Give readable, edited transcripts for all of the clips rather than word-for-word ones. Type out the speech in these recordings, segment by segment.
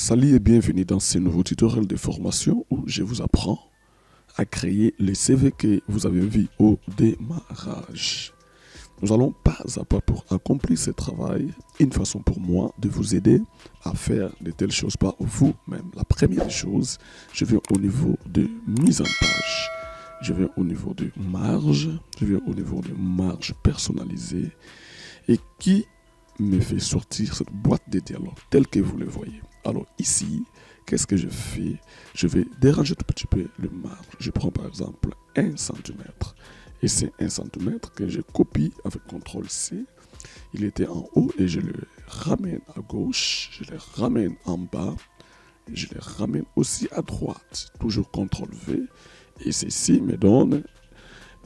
Salut et bienvenue dans ce nouveau tutoriel de formation où je vous apprends à créer les CV que vous avez vus au démarrage. Nous allons pas à pas pour accomplir ce travail, une façon pour moi de vous aider à faire de telles choses par vous-même. La première chose, je viens au niveau de mise en page. Je viens au niveau de marge, je viens au niveau de marge personnalisée et qui me fait sortir cette boîte de dialogue telle que vous le voyez. Alors ici, qu'est-ce que je fais? Je vais déranger tout petit peu le marge. Je prends par exemple 1 cm. Et c'est 1 cm que je copie avec CTRL-C. Il était en haut et je le ramène à gauche. Je le ramène en bas. Et je le ramène aussi à droite. Toujours CTRL-V. Et ceci me donne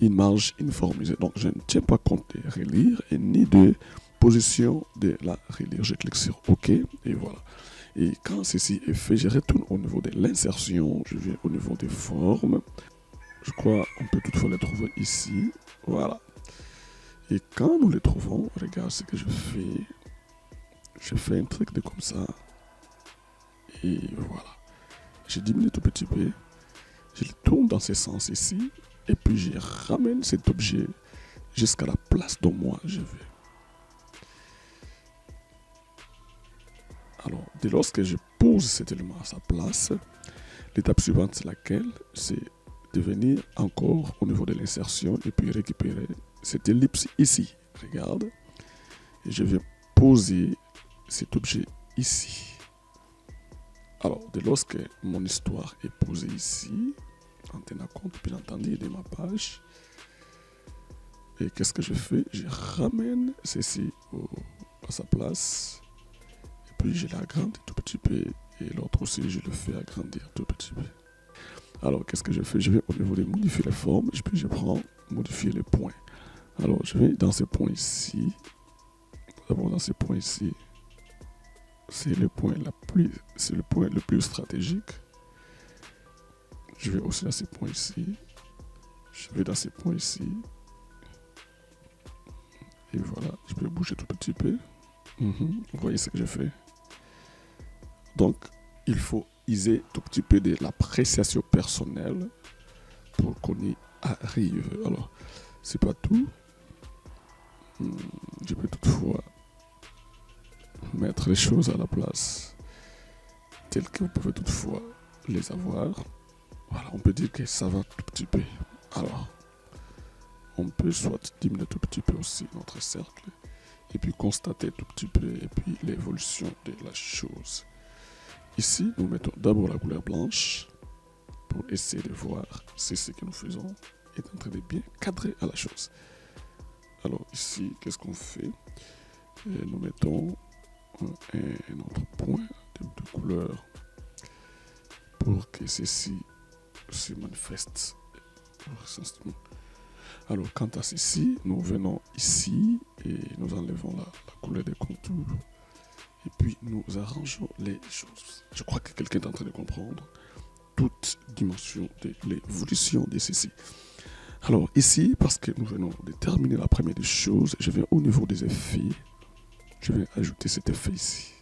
une marge uniformisée. Donc je ne tiens pas compte de relire et ni de position de la relire. Je clique sur OK et voilà. Et quand ceci est fait, je retourne au niveau de l'insertion. Je viens au niveau des formes. Je crois qu'on peut toutefois les trouver ici. Voilà. Et quand nous les trouvons, regarde ce que je fais. Je fais un truc de comme ça. Et voilà. Je diminue tout petit peu. Je le tourne dans ce sens ici. Et puis je ramène cet objet jusqu'à la place dont moi je veux. Alors, dès lors que je pose cet élément à sa place, l'étape suivante, c'est laquelle? C'est de venir encore au niveau de l'insertion et puis récupérer cette ellipse ici. Regarde. Et je vais poser cet objet ici. Alors, dès lors que mon histoire est posée ici, en tenant compte, bien entendu, de ma page, et qu'est-ce que je fais? Je ramène ceci à sa place. Puis je l'agrandis tout petit peu et l'autre aussi je le fais agrandir tout petit peu. Alors qu'est-ce que je fais? Je vais au niveau de modifier les formes et puis je prends modifier les points. Alors je vais dans ces points ici. D'abord dans ces points ici, c'est le point le plus stratégique. Je vais aussi dans ces points ici. Je vais dans ces points ici. Et voilà, je peux bouger tout petit peu. Vous voyez ce que je fais? Donc, il faut user tout petit peu de l'appréciation personnelle pour qu'on y arrive. Alors, c'est pas tout. Je peux toutefois mettre les choses à la place telles que vous pouvez toutefois les avoir. Voilà, on peut dire que ça va tout petit peu. Alors, on peut soit diminuer tout petit peu aussi notre cercle et puis constater tout petit peu et puis l'évolution de la chose. Ici, nous mettons d'abord la couleur blanche pour essayer de voir si ce que nous faisons est en train de bien cadrer à la chose. Alors ici, qu'est-ce qu'on fait? Nous mettons un autre point de couleur pour que ceci se manifeste. Alors quant à ceci, nous venons ici et nous enlevons la couleur des contours. Et puis nous arrangeons les choses. Je crois que quelqu'un est en train de comprendre toute dimension de l'évolution de ceci. Alors ici, parce que nous venons de terminer la première des choses, je vais au niveau des effets. Je vais ajouter cet effet ici.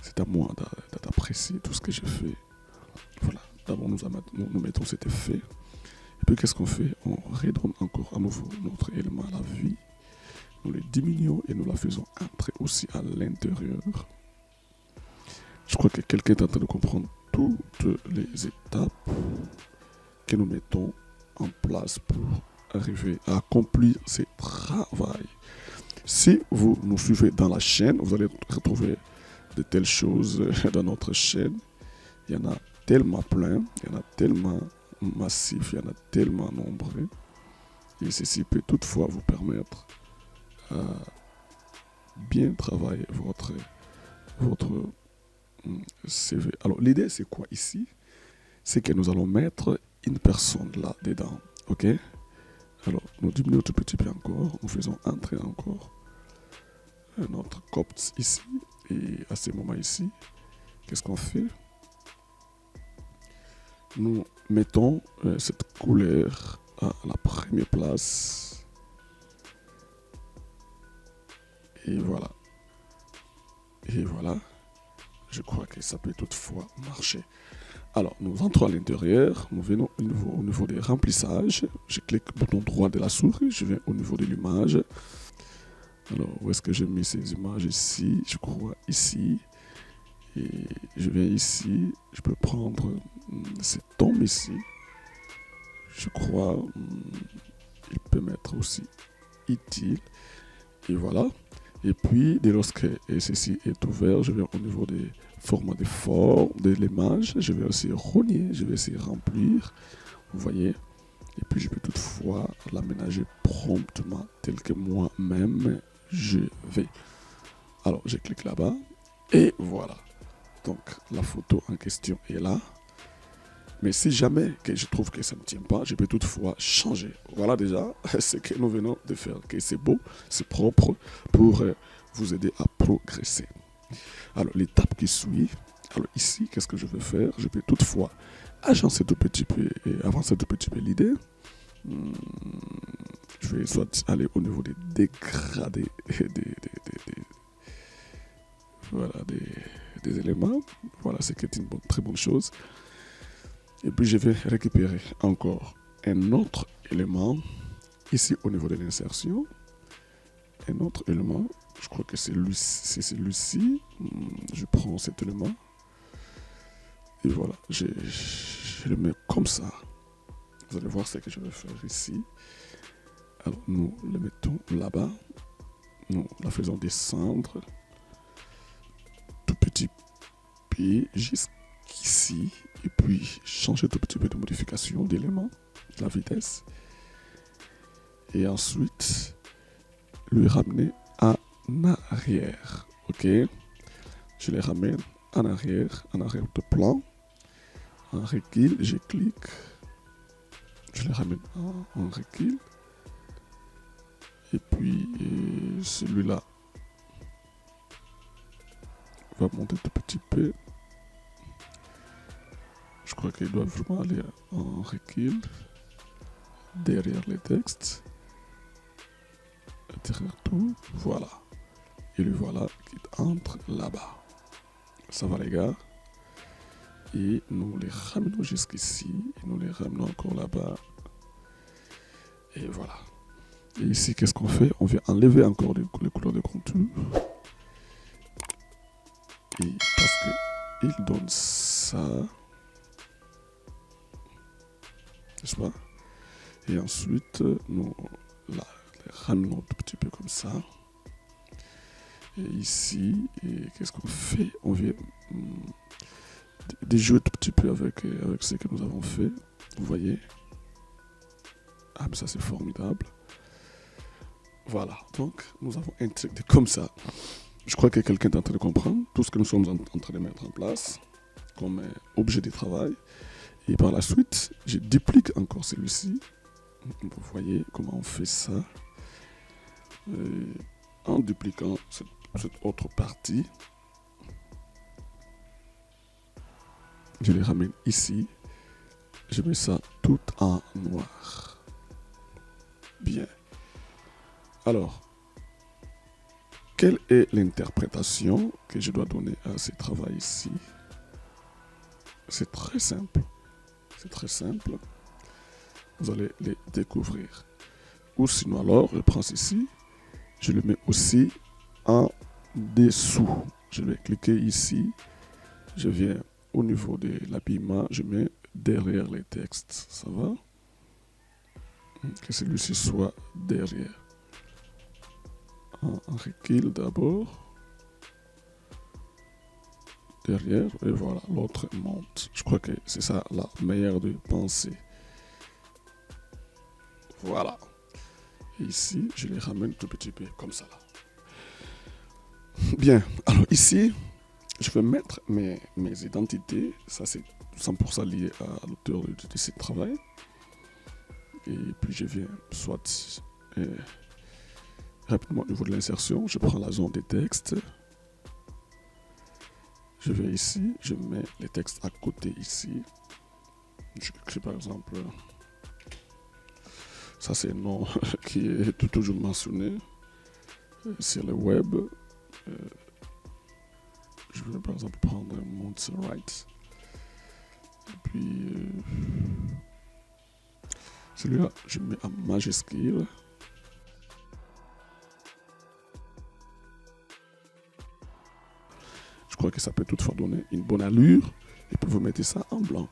C'est à moi d'apprécier tout ce que je fais. Voilà. D'abord nous mettons cet effet. Et puis qu'est-ce qu'on fait? On redonne encore à nouveau notre élément à la vie. Nous le diminuons et nous la faisons entrer aussi à l'intérieur. Je crois que quelqu'un est en train de comprendre toutes les étapes que nous mettons en place pour arriver à accomplir ce travail. Si vous nous suivez dans la chaîne, vous allez retrouver de telles choses dans notre chaîne. Il y en a tellement plein, il y en a tellement massif, il y en a tellement nombreux. Et ceci peut toutefois vous permettre à bien travailler votre CV. Alors l'idée c'est quoi ici? C'est que nous allons mettre une personne là dedans. Ok? Alors nous diminuons tout petit peu encore. Nous faisons entrer encore notre copte ici. Et à ce moment ici, qu'est-ce qu'on fait? Nous mettons cette couleur à la première place. Et voilà. Et voilà. je crois que ça peut toutefois marcher. Alors, nous entrons à l'intérieur, nous venons au niveau des remplissages. Je clique bouton droit de la souris, je vais au niveau de l'image. Alors, où est-ce que j'ai mis ces images? Ici, je crois ici. Et je viens ici, je peux prendre ces tombes ici. Je crois, il peut mettre aussi utile. Et voilà. Et puis, dès lorsque ceci est ouvert, je vais au niveau des formats de forme de l'image. Je vais aussi rogner, je vais essayer de remplir. Vous voyez. Et puis, je peux toutefois l'aménager promptement, tel que moi-même je vais. Alors, je clique là-bas. Et voilà. Donc, la photo en question est là. Mais si jamais que je trouve que ça ne tient pas, je peux toutefois changer. Voilà déjà ce que nous venons de faire. Que c'est beau, c'est propre pour vous aider à progresser. Alors, l'étape qui suit. Alors ici, qu'est-ce que je vais faire? Je peux toutefois agencer tout petit peu et avancer tout petit peu l'idée. Je vais soit aller au niveau des dégradés des éléments. Voilà, c'est une très bonne chose. Et puis je vais récupérer encore un autre élément ici au niveau de l'insertion. Un autre élément, je crois que c'est celui-ci. Je prends cet élément. Et voilà, je le mets comme ça. Vous allez voir ce que je vais faire ici. Alors nous le mettons là-bas. Nous la faisons descendre. Tout petit peu jusqu'ici. Et puis changer tout petit peu de modification d'éléments, de la vitesse. Et ensuite, le ramener en arrière. Ok? Je les ramène en arrière de plan. En recul, je clique. Je les ramène en recul. Et puis, celui-là va monter tout petit peu. Je crois qu'il doit vraiment aller en recul. Derrière les textes. Derrière tout. Voilà. Et le voilà qui entre là-bas. Ça va les gars? Et nous les ramenons jusqu'ici. Et nous les ramenons encore là-bas. Et voilà. Et ici, qu'est-ce qu'on fait? On vient enlever encore les couleurs de contour. Et parce qu'il donne ça. N'est-ce pas? Et ensuite, nous les ramenons un tout petit peu comme ça. Et ici, qu'est-ce qu'on fait? On vient déjouer tout petit peu avec ce que nous avons fait. Vous voyez? Ah, mais ça c'est formidable. Voilà, donc nous avons intégré comme ça. Je crois que quelqu'un est en train de comprendre tout ce que nous sommes en train de mettre en place comme objet de travail. Et par la suite, je duplique encore celui-ci. Vous voyez comment on fait ça. En dupliquant cette autre partie. Je les ramène ici. Je mets ça tout en noir. Bien. Alors, quelle est l'interprétation que je dois donner à ce travail ici? C'est très simple. C'est très simple. Vous allez les découvrir. Ou sinon alors, je prends ceci. Je le mets aussi en dessous. Je vais cliquer ici. Je viens au niveau de l'habillement. Je mets derrière les textes. Ça va? Que celui-ci soit derrière. En recul d'abord. Derrière. Et voilà, l'autre monte. Je crois que c'est ça la meilleure de penser. Voilà. Et ici, je les ramène tout petit peu comme ça là. Bien. Alors ici, je vais mettre mes identités. Ça, c'est 100% lié à l'auteur de ce travail. Et puis, je viens soit rapidement au niveau de l'insertion. Je prends la zone des textes. Je vais ici. Je mets les textes à côté ici. Je crée par exemple... Ça, c'est un nom qui est toujours mentionné sur le web. je vais par exemple prendre Montserrat. Et puis, celui-là, je mets en majuscule. Je crois que ça peut toutefois donner une bonne allure. Et puis vous mettez ça en blanc.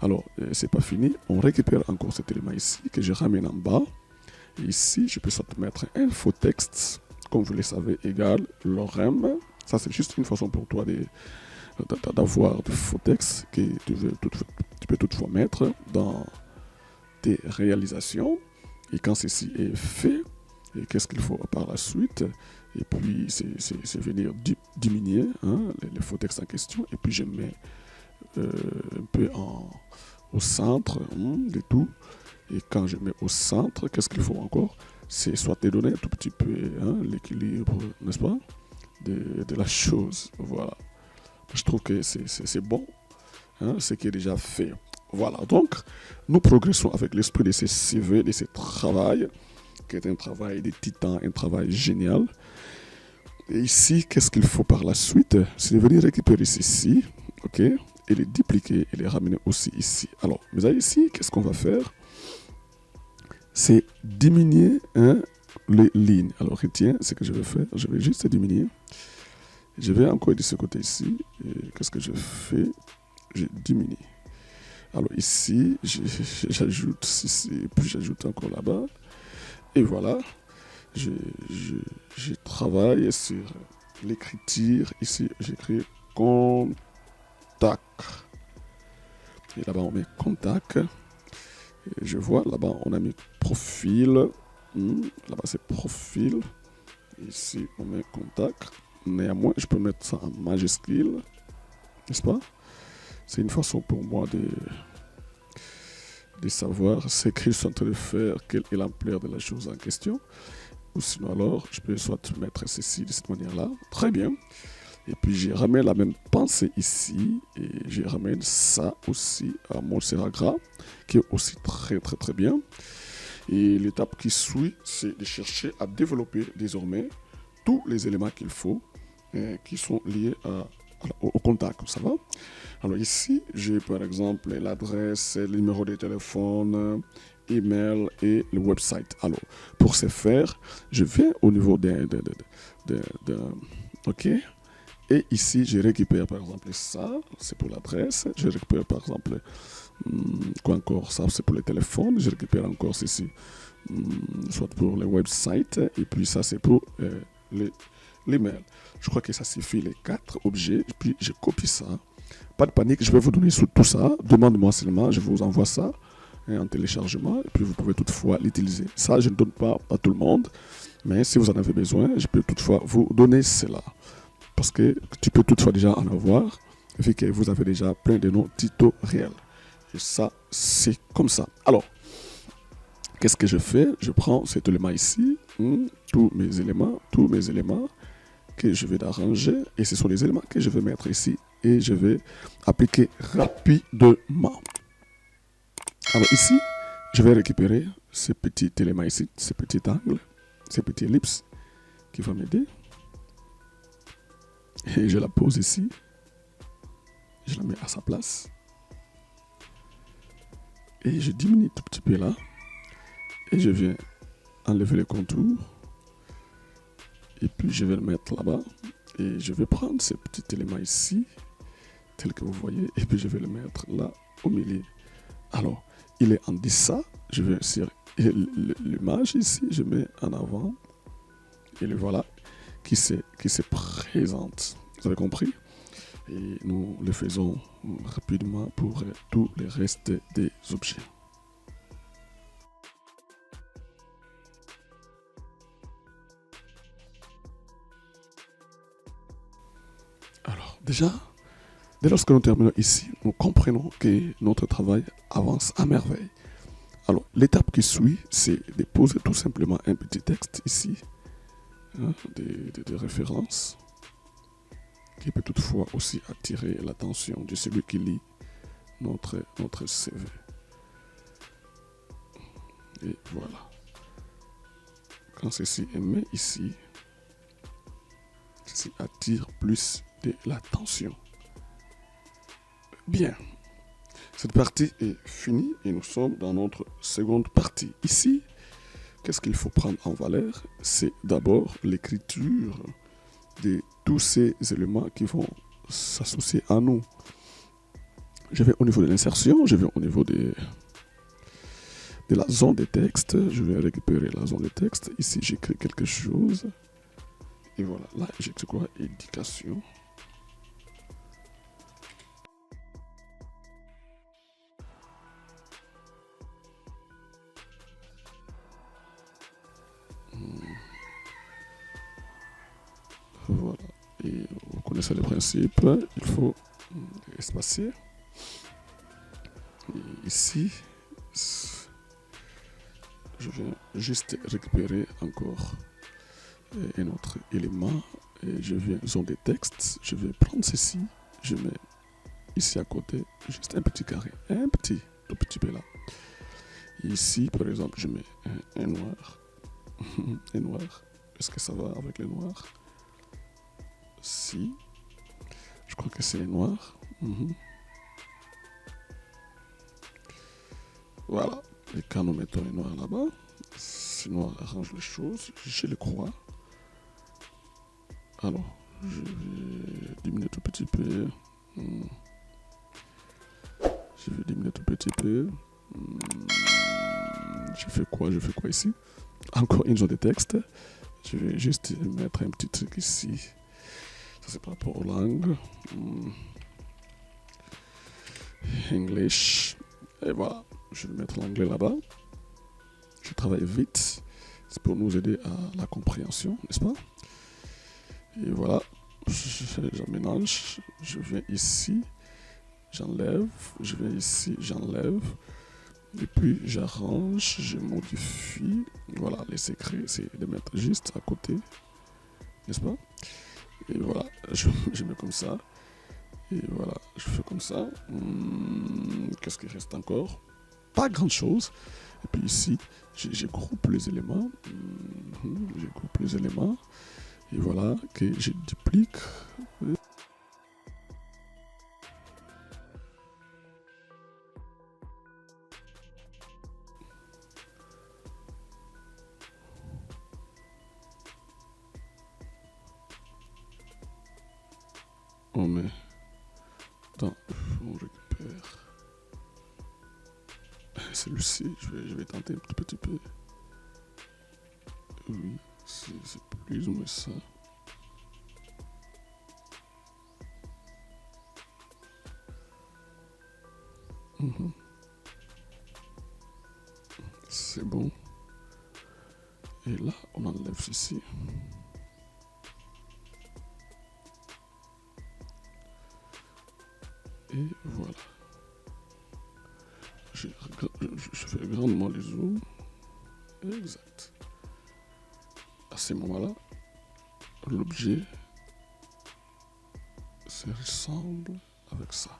Alors, c'est pas fini. On récupère encore cet élément ici que je ramène en bas. Et ici, je peux soit mettre un faux texte, comme vous le savez, égal lorem. Ça, c'est juste une façon pour toi d'avoir des faux textes que tu peux toutefois mettre dans tes réalisations. Et quand ceci est fait, et qu'est-ce qu'il faut par la suite? Et puis, c'est venir diminuer les faux textes en question. Et puis, je mets un peu au centre de tout. Et quand je mets au centre, qu'est-ce qu'il faut encore? C'est soit te donner un tout petit peu l'équilibre, n'est-ce pas, de la chose. Voilà. Je trouve que c'est bon, ce qui est déjà fait. Voilà, donc, nous progressons avec l'esprit de ce CV, de ce travail, qui est un travail de titan, un travail génial. Et ici, qu'est-ce qu'il faut par la suite? C'est de venir récupérer ceci, ok, et les dupliquer et les ramener aussi ici. Alors, vous voyez ici, qu'est-ce qu'on va faire? C'est diminuer les lignes. Alors, retiens ce que je vais faire. Je vais juste diminuer. Je vais encore de ce côté ici. Qu'est-ce que je fais? Je diminue. Alors ici, j'ajoute ceci, puis j'ajoute encore là-bas. Et voilà, je travaille sur l'écriture. Ici, j'écris contact. Et là-bas, on met contact. Et je vois, là-bas, on a mis profil. Là-bas, c'est profil. Ici, on met contact. Néanmoins, je peux mettre ça en majuscule. N'est-ce pas? C'est une façon pour moi de savoir ce que je suis en train de faire, quelle est l'ampleur de la chose en question. Ou sinon alors, je peux soit mettre ceci de cette manière-là. Très bien. Et puis, je ramène la même pensée ici. Et je ramène ça aussi à mon Montserrat, qui est aussi très, très, très bien. Et l'étape qui suit, c'est de chercher à développer désormais tous les éléments qu'il faut, qui sont liés au contact, ça va? Alors ici, j'ai par exemple l'adresse, le numéro de téléphone, email et le website. Alors, pour ce faire, je viens au niveau OK. Et ici, je récupère par exemple ça, c'est pour l'adresse. Je récupère par exemple, quoi encore, ça c'est pour le téléphone. Je récupère encore ceci, soit pour le website. Et puis ça c'est pour l'email. Je crois que ça suffit les 4 objets. Et puis je copie ça. Pas de panique, je vais vous donner tout ça. Demande-moi seulement, je vous envoie ça en téléchargement. Et puis vous pouvez toutefois l'utiliser. Ça, je ne donne pas à tout le monde. Mais si vous en avez besoin, je peux toutefois vous donner cela. Parce que tu peux toutefois déjà en avoir, vu que vous avez déjà plein de noms tutoriels. Et ça, c'est comme ça. Alors, qu'est-ce que je fais? Je prends cet élément ici, tous mes éléments que je vais arranger. Et ce sont les éléments que je vais mettre ici. Et je vais appliquer rapidement. Alors ici, je vais récupérer ce petit élément ici, ce petit angle, ce petit ellipse qui va m'aider. Et je la pose ici. Je la mets à sa place. Et je diminue tout petit peu là. Et je viens enlever le contour. Et puis je vais le mettre là-bas. Et je vais prendre ce petit élément ici, tel que vous voyez. Et puis je vais le mettre là au milieu. Alors, il est en deçà. Je vais sur l'image ici. Je mets en avant. Et le voilà qui se présente. Vous avez compris? Et nous le faisons rapidement pour tout le reste des objets. Alors, déjà, dès lorsque nous terminons ici, nous comprenons que notre travail avance à merveille. Alors, l'étape qui suit, c'est de poser tout simplement un petit texte ici, de référence, qui peut toutefois aussi attirer l'attention de celui qui lit notre CV. Et voilà. Quand ceci est mis ici, ceci attire plus de la tension. Bien, cette partie est finie et nous sommes dans notre seconde partie. Ici, qu'est-ce qu'il faut prendre en valeur? C'est d'abord l'écriture de tous ces éléments qui vont s'associer à nous. Je vais au niveau de l'insertion, je vais au niveau de la zone de texte. Je vais récupérer la zone de texte. Ici, j'écris quelque chose. Et voilà, là, j'écris quoi? Éducation. Voilà. Et vous connaissez le principe. Il faut espacer. Et ici, je vais juste récupérer encore un autre élément. Et je viens zone des textes. Je vais prendre ceci. Je mets ici à côté juste un petit carré. Un petit, tout petit peu là. Ici, par exemple, je mets un noir. Un noir. Est-ce que ça va avec le noir? Si. Je crois que c'est noir. Voilà. Et quand nous mettons un noir là-bas, ce noir arrange les choses. Je le crois. Alors, je vais diminuer tout petit peu. Je vais diminuer tout petit peu. Je fais quoi ici? Encore une zone de texte. Je vais juste mettre un petit truc ici. Ça, c'est par rapport aux langues. English. Et voilà. Je vais mettre l'anglais là-bas. Je travaille vite. C'est pour nous aider à la compréhension, n'est-ce pas? Et voilà. J'emménage. Je viens ici. J'enlève. Je viens ici. J'enlève. Et puis j'arrange. Je modifie. Voilà. Les secrets, c'est de mettre juste à côté. N'est-ce pas? Et voilà. Je mets comme ça. Et voilà. Je fais comme ça. Qu'est-ce qui reste encore? Pas grand chose. Et puis ici, je groupe les éléments. Je groupe les éléments. Et voilà, que je duplique. On met dans. On récupère. Celui-ci, je vais tenter un tout petit peu. Oui, c'est plus ou moins ça. C'est bon. Et là, on enlève ceci. Et voilà. Je fais grandement les zooms. Exact. À ce moment-là, l'objet se ressemble avec ça.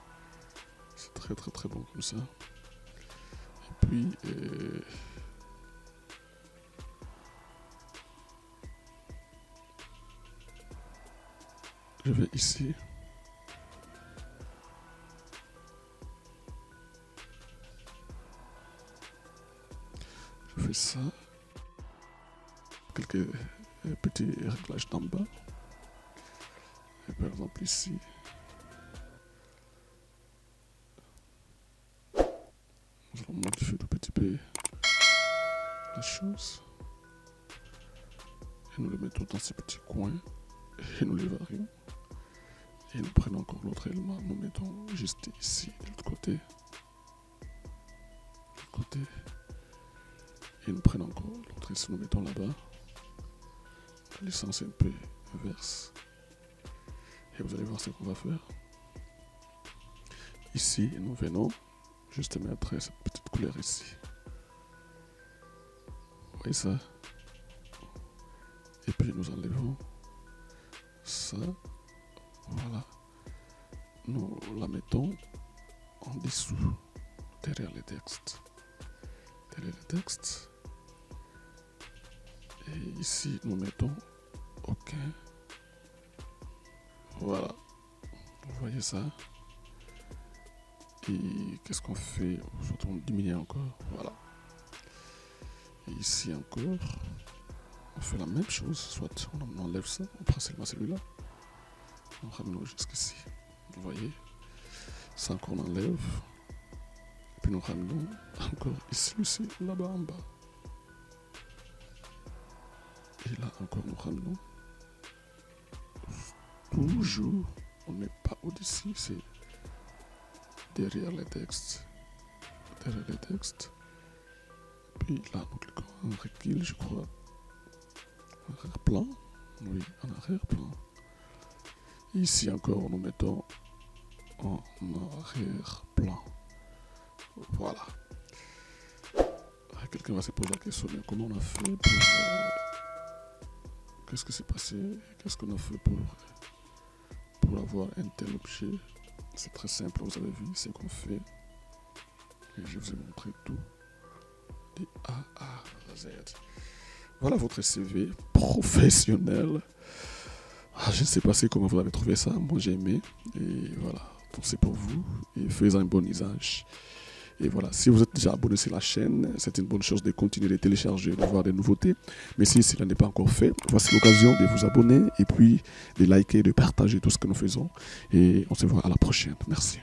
C'est très très très bon comme ça. Et puis, je vais ici. Je fais ça. Quelques petits réglages d'en bas. Et par exemple ici. Nous allons modifier un petit peu la chose. Et nous le mettons dans ces petits coins. Et nous les varions. Et nous prenons encore l'autre élément. Nous mettons juste ici, de l'autre côté. De l'autre côté. Et nous prenons encore l'autre ici. Nous mettons là-bas. Le sens est un peu inverse. Et vous allez voir ce qu'on va faire. Ici, nous venons juste mettre cette petite couleur ici. Vous voyez ça? Et puis nous enlevons ça. Voilà. Nous la mettons en dessous, derrière les textes. Derrière les textes. Et ici, nous mettons OK. Voilà. Vous voyez ça? Et qu'est-ce qu'on fait? On retourne diminuer encore. Voilà. Et ici encore, on fait la même chose. Soit on enlève ça, on prend seulement celui-là. On ramène jusqu'ici. Vous voyez? Ça encore on enlève. Puis nous ramenons encore ici, là-bas en bas. Et là encore nous ramenons. Toujours, on n'est pas au-dessus, c'est derrière les textes. Derrière les textes. Puis là, nous cliquons en recul, je crois. En arrière-plan. Oui, en arrière-plan. Ici encore, nous mettons en arrière-plan. Voilà. Quelqu'un va se poser la question, mais comment on a fait pour... qu'est-ce qui s'est passé? Qu'est-ce qu'on a fait pour avoir un tel objet? C'est très simple, vous avez vu ce qu'on fait. Et je vous ai montré tout. De A à Z. Voilà votre CV professionnel. Je ne sais pas comment vous avez trouvé ça. Moi, j'ai aimé. Et voilà, donc c'est pour vous. Et faisons un bon usage. Et voilà, si vous êtes déjà abonné sur la chaîne, c'est une bonne chose de continuer de télécharger, de voir des nouveautés. Mais si cela n'est pas encore fait, voici l'occasion de vous abonner et puis de liker, de partager tout ce que nous faisons. Et on se voit à la prochaine. Merci.